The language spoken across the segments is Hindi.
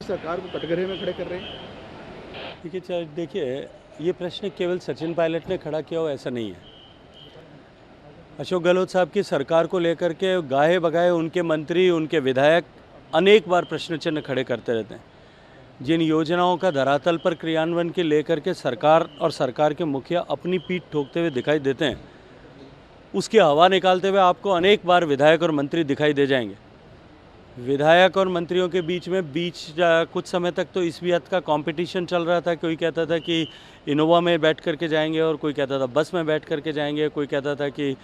सरकार को कटघरे में खड़े कर रहे हैं? देखिए, ये प्रश्न केवल सचिन पायलट ने खड़ा किया हो ऐसा नहीं है। अशोक गहलोत साहब की सरकार को लेकर के गाहे बगाए उनके मंत्री, उनके विधायक अनेक बार प्रश्न चिन्ह खड़े करते रहते हैं। जिन योजनाओं का धरातल पर क्रियान्वयन के लेकर के सरकार और सरकार के मुखिया अपनी पीठ ठोकते हुए दिखाई देते हैं, उसकी हवा निकालते हुए आपको अनेक बार विधायक और मंत्री दिखाई दे जाएंगे। विधायक और मंत्रियों के बीच में कुछ समय तक तो इस भी हद का कंपटीशन चल रहा था। कोई कहता था कि इनोवा में बैठ करके जाएंगे और कोई कहता था बस में बैठ करके जाएंगे, कोई कहता था कि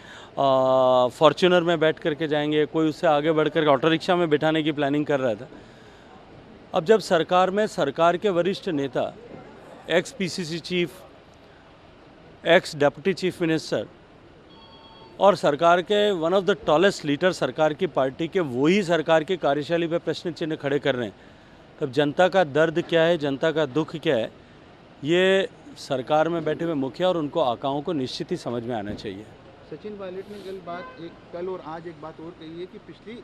फॉर्च्यूनर में बैठ करके जाएंगे, कोई उससे आगे बढ़ कर ऑटो रिक्शा में बिठाने की प्लानिंग कर रहा था। अब जब सरकार में सरकार के वरिष्ठ नेता, x PCC chief, x deputy chief minister और सरकार के one of the tallest leader सरकार की पार्टी के वही सरकार की कार्यशैली पर प्रश्न चिन्ह खड़े कर रहे हैं, तब जनता का दर्द क्या है, जनता का दुख क्या है, ये सरकार में बैठे हुए मुखिया और उनको आकाओं को निश्चित ही समझ में आना चाहिए। सचिन पायलट ने कल और आज एक बात और कही है कि पिछली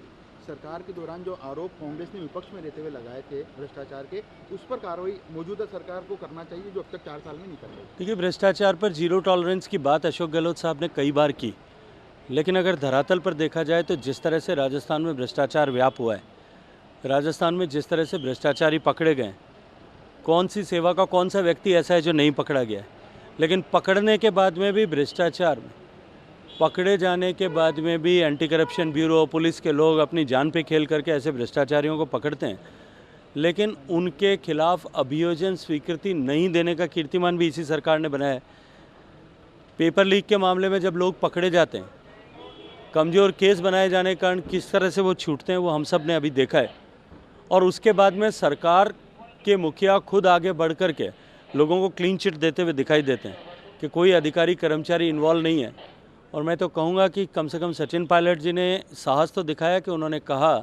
सरकार के दौरान जो आरोप कांग्रेस ने विपक्ष में रहते हुए लगाए थे भ्रष्टाचार के, उस पर कार्रवाई मौजूदा सरकार को करना चाहिए जो अब तक 4 साल में नहीं कर रही। देखिए, भ्रष्टाचार पर जीरो टॉलरेंस की बात अशोक गहलोत साहब ने कई बार की, लेकिन अगर धरातल पर देखा जाए तो जिस तरह से राजस्थान में भ्रष्टाचार व्याप हुआ है, राजस्थान में जिस तरह से भ्रष्टाचारी पकड़े गए, कौन सी सेवा का कौन सा व्यक्ति ऐसा है जो नहीं पकड़ा गया है। लेकिन पकड़ने के बाद में भी भ्रष्टाचार में, पकड़े जाने के बाद में भी एंटी करप्शन ब्यूरो, पुलिस के लोग अपनी जान पे खेल करके ऐसे भ्रष्टाचारियों को पकड़ते हैं, लेकिन उनके खिलाफ अभियोजन स्वीकृति नहीं देने का कीर्तिमान भी इसी सरकार ने बनाया है। पेपर लीक के मामले में जब लोग पकड़े जाते हैं, कमज़ोर केस बनाए जाने के कारण किस तरह से वो छूटते हैं वो हम सब ने अभी देखा है। और उसके बाद में सरकार के मुखिया खुद आगे बढ़ कर के लोगों को क्लीन चिट देते हुए दिखाई देते हैं कि कोई अधिकारी कर्मचारी इन्वॉल्व नहीं है। और मैं तो कहूँगा कि कम से कम सचिन पायलट जी ने साहस तो दिखाया कि उन्होंने कहा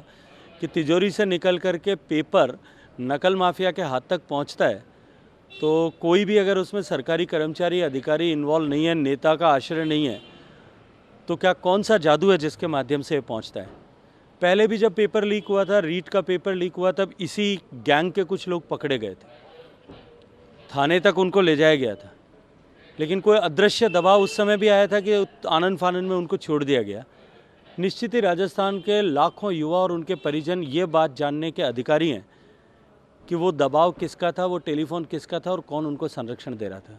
कि तिजोरी से निकल कर के पेपर नकल माफिया के हाथ तक पहुँचता है, तो कोई भी अगर उसमें सरकारी कर्मचारी अधिकारी इन्वॉल्व नहीं है, नेता का आश्रय नहीं है, तो क्या कौन सा जादू है जिसके माध्यम से ये पहुँचता है। पहले भी जब पेपर लीक हुआ था, रीट का पेपर लीक हुआ, तब इसी गैंग के कुछ लोग पकड़े गए थे, थाने तक उनको ले जाया गया था, लेकिन कोई अदृश्य दबाव उस समय भी आया था कि आनंद फानन में उनको छोड़ दिया गया। निश्चित ही राजस्थान के लाखों युवा और उनके परिजन ये बात जानने के अधिकारी हैं कि वो दबाव किसका था, वो टेलीफोन किसका था और कौन उनको संरक्षण दे रहा था।